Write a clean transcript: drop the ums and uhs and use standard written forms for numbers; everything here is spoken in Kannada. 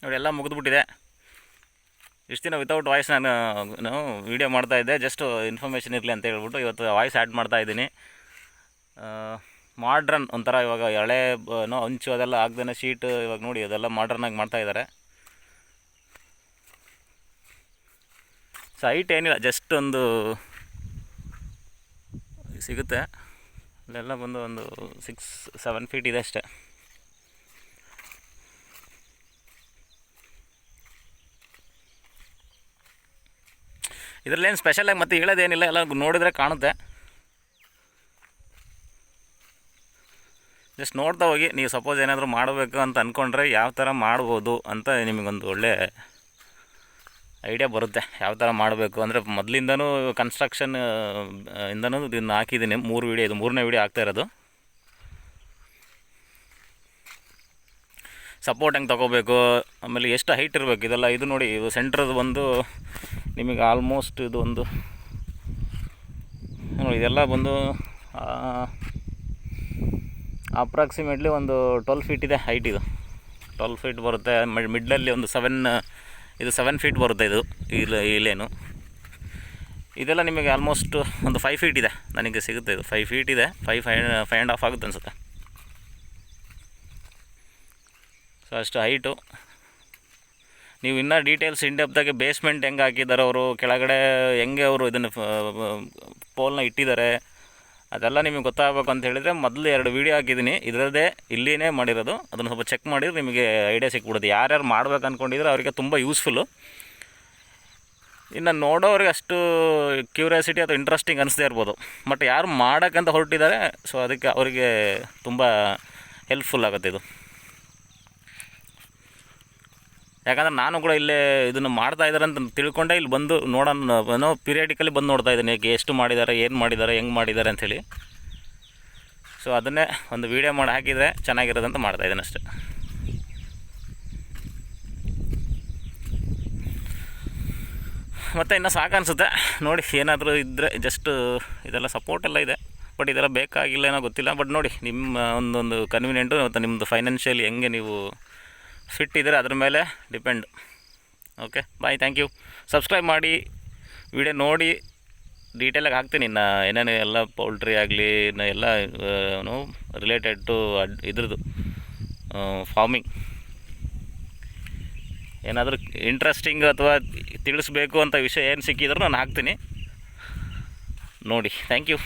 ನೋಡಿ ಎಲ್ಲ ಮುಗಿದ್ಬಿಟ್ಟಿದೆ. ಇಷ್ಟು ದಿನ ವಿತೌಟ್ ವಾಯ್ಸ್ ನಾನು ವೀಡಿಯೋ ಮಾಡ್ತಾಯಿದ್ದೆ, ಜಸ್ಟ್ ಇನ್ಫಾರ್ಮೇಷನ್ ಇರಲಿ ಅಂತ ಹೇಳ್ಬಿಟ್ಟು ಇವತ್ತು ವಾಯ್ಸ್ ಆ್ಯಡ್ ಮಾಡ್ತಾಯಿದ್ದೀನಿ. ಮಾಡ್ರನ್ ಒಂಥರ ಇವಾಗ ಹಳೆ ಹಂಚು ಅದೆಲ್ಲ ಹಾಕ್ದೇ ಶೀಟ್ ಇವಾಗ ನೋಡಿ ಅದೆಲ್ಲ ಮಾಡ್ರನ್ನಾಗಿ ಮಾಡ್ತಾಯಿದ್ದಾರೆ. ಸೊ ಹೈಟ್ ಏನಿಲ್ಲ, ಜಸ್ಟ್ ಒಂದು ಸಿಗುತ್ತೆ ಅಲ್ಲೆಲ್ಲ ಬಂದು ಒಂದು 6-7 ಫೀಟ್ ಇದೆ ಅಷ್ಟೇ. ಇದರಲ್ಲೇನು ಸ್ಪೆಷಲಾಗಿ ಮತ್ತೆ ಹೇಳೋದೇನಿಲ್ಲ, ಎಲ್ಲ ನೋಡಿದರೆ ಕಾಣುತ್ತೆ. ಜಸ್ಟ್ ನೋಡ್ತಾ ಹೋಗಿ. ನೀವು ಸಪೋಸ್ ಏನಾದರೂ ಮಾಡಬೇಕು ಅಂತ ಅಂದ್ಕೊಂಡ್ರೆ ಯಾವ ಥರ ಮಾಡ್ಬೋದು ಅಂತ ನಿಮಗೊಂದು ಒಳ್ಳೆ ಐಡಿಯಾ ಬರುತ್ತೆ. ಯಾವ ಥರ ಮಾಡಬೇಕು ಅಂದರೆ ಮೊದಲಿಂದನೂ ಕನ್ಸ್ಟ್ರಕ್ಷನ್ ಇಂದನೂ ಇದನ್ನು ಹಾಕಿದ್ದೀನಿ. 3 ವೀಡಿಯೋ, ಇದು 3ನೇ ವೀಡಿಯೋ ಆಗ್ತಾ ಇರೋದು. ಸಪೋರ್ಟ್ ಹೆಂಗೆ ತೊಗೋಬೇಕು, ಆಮೇಲೆ ಎಷ್ಟು ಹೈಟ್ ಇರಬೇಕು ಇದೆಲ್ಲ. ಇದು ನೋಡಿ, ಇದು ಸೆಂಟ್ರದ್ದು ಬಂದು ನಿಮಗೆ ಆಲ್ಮೋಸ್ಟ್ ಇದು ಒಂದು ನೋಡಿ ಇದೆಲ್ಲ ಬಂದು ಅಪ್ರಾಕ್ಸಿಮೇಟ್ಲಿ ಒಂದು 12 ಫೀಟ್ ಇದೆ ಹೈಟ್. ಇದು 12 ಫೀಟ್ ಬರುತ್ತೆ. ಮಿಡ್ಲಲ್ಲಿ ಒಂದು 7 ಫೀಟ್ ಬರುತ್ತೆ. ಇದು ಇಲ್ಲೇನು ಇದೆಲ್ಲ ನಿಮಗೆ ಆಲ್ಮೋಸ್ಟ್ ಒಂದು 5 ಫೀಟ್ ಇದೆ ನನಗೆ ಸಿಗುತ್ತೆ. ಇದು 5 ಫೀಟ್ ಇದೆ. 5.5 ಆಗುತ್ತೆ ಅನಿಸುತ್ತೆ. ಸೊ ಅಷ್ಟು ಹೈಟು. ನೀವು ಇನ್ನೂ ಡೀಟೇಲ್ಸ್ ಇಂಡೆಪ್ತಾಗಿ ಬೇಸ್ಮೆಂಟ್ ಹೆಂಗೆ ಹಾಕಿದ್ದಾರೆ ಅವರು, ಕೆಳಗಡೆ ಹೆಂಗೆ ಅವರು ಇದನ್ನು ಪೋಲ್ನ ಇಟ್ಟಿದ್ದಾರೆ, ಅದೆಲ್ಲ ನಿಮಗೆ ಗೊತ್ತಾಗಬೇಕು ಅಂತ ಹೇಳಿದರೆ ಮೊದಲು 2 ವೀಡಿಯೋ ಹಾಕಿದ್ದೀನಿ. ಇದರದ್ದೇ ಇಲ್ಲಿನೇ ಮಾಡಿರೋದು. ಅದನ್ನು ಸ್ವಲ್ಪ ಚೆಕ್ ಮಾಡಿದ್ರೆ ನಿಮಗೆ ಐಡಿಯಾ ಸಿಕ್ಬಿಡುತ್ತೆ. ಯಾರ್ಯಾರು ಮಾಡ್ಬೇಕು ಅಂದ್ಕೊಂಡಿದ್ರೆ ಅವರಿಗೆ ತುಂಬ ಯೂಸ್ಫುಲ್ಲು. ಇನ್ನು ನೋಡೋರಿಗೆ ಅಷ್ಟು ಕ್ಯೂರಿಯಾಸಿಟಿ ಅಥವಾ ಇಂಟ್ರೆಸ್ಟಿಂಗ್ ಅನಿಸದೇ ಇರ್ಬೋದು, ಬಟ್ ಯಾರು ಮಾಡೋಕ್ಕಂತ ಹೊರಟಿದ್ದಾರೆ ಸೊ ಅದಕ್ಕೆ ಅವರಿಗೆ ತುಂಬ ಹೆಲ್ಪ್ಫುಲ್ ಆಗುತ್ತೆ ಇದು. ಯಾಕಂದರೆ ನಾನು ಕೂಡ ಇಲ್ಲೇ ಇದನ್ನು ಮಾಡ್ತಾಯಿದ್ದಾರೆ ಅಂತ ತಿಳ್ಕೊಂಡೆ ಇಲ್ಲಿ ಬಂದು ನೋಡೋಣ ಪೀರಿಯಡಿಕಲಿ ಬಂದು ನೋಡ್ತಾ ಇದ್ದೀನಿ ಎಷ್ಟು ಮಾಡಿದ್ದಾರೆ, ಏನು ಮಾಡಿದ್ದಾರೆ, ಹೆಂಗೆ ಮಾಡಿದ್ದಾರೆ ಅಂಥೇಳಿ. ಸೊ ಅದನ್ನೇ ಒಂದು ವೀಡಿಯೋ ಮಾಡಿ ಹಾಕಿದರೆ ಚೆನ್ನಾಗಿರೋದಂತ ಮಾಡ್ತಾಯಿದ್ದೀನಿ ಅಷ್ಟೇ. ಮತ್ತು ಇನ್ನು ಸಾಕು ಅನಿಸುತ್ತೆ ನೋಡಿ. ಏನಾದರೂ ಇದ್ದರೆ ಜಸ್ಟ್ ಇದೆಲ್ಲ ಸಪೋರ್ಟ್ ಎಲ್ಲ ಇದೆ, ಬಟ್ ಇದೆಲ್ಲ ಬೇಕಾಗಿಲ್ಲ ಏನೋ ಗೊತ್ತಿಲ್ಲ. ಬಟ್ ನೋಡಿ, ನಿಮ್ಮ ಒಂದೊಂದು ಕನ್ವೀನಿಯೆಂಟು ಮತ್ತು ನಿಮ್ಮದು ಫೈನಾನ್ಷಿಯಲಿ ಹೆಂಗೆ ನೀವು ಫಿಟ್ ಇದ್ದರೆ ಅದ್ರ ಮೇಲೆ depend. Okay, bye, thank you. Subscribe ಮಾಡಿ, ವಿಡಿಯೋ ನೋಡಿ. ಡೀಟೇಲಾಗಿ ಹಾಕ್ತೀನಿ ಇನ್ನು ಏನೇನು ಎಲ್ಲ ಪೌಲ್ಟ್ರಿ ಆಗಲಿ ಇನ್ನು ಎಲ್ಲ ರಿಲೇಟೆಡ್ ಟು ಇದ್ರದ್ದು ಫಾರ್ಮಿಂಗ್ ಏನಾದರೂ ಇಂಟ್ರೆಸ್ಟಿಂಗ್ ಅಥವಾ ತಿಳಿಸ್ಬೇಕು ಅಂತ ವಿಷಯ ಏನು ಸಿಕ್ಕಿದ್ರೂ ನಾನು ಹಾಕ್ತೀನಿ ನೋಡಿ. Thank you.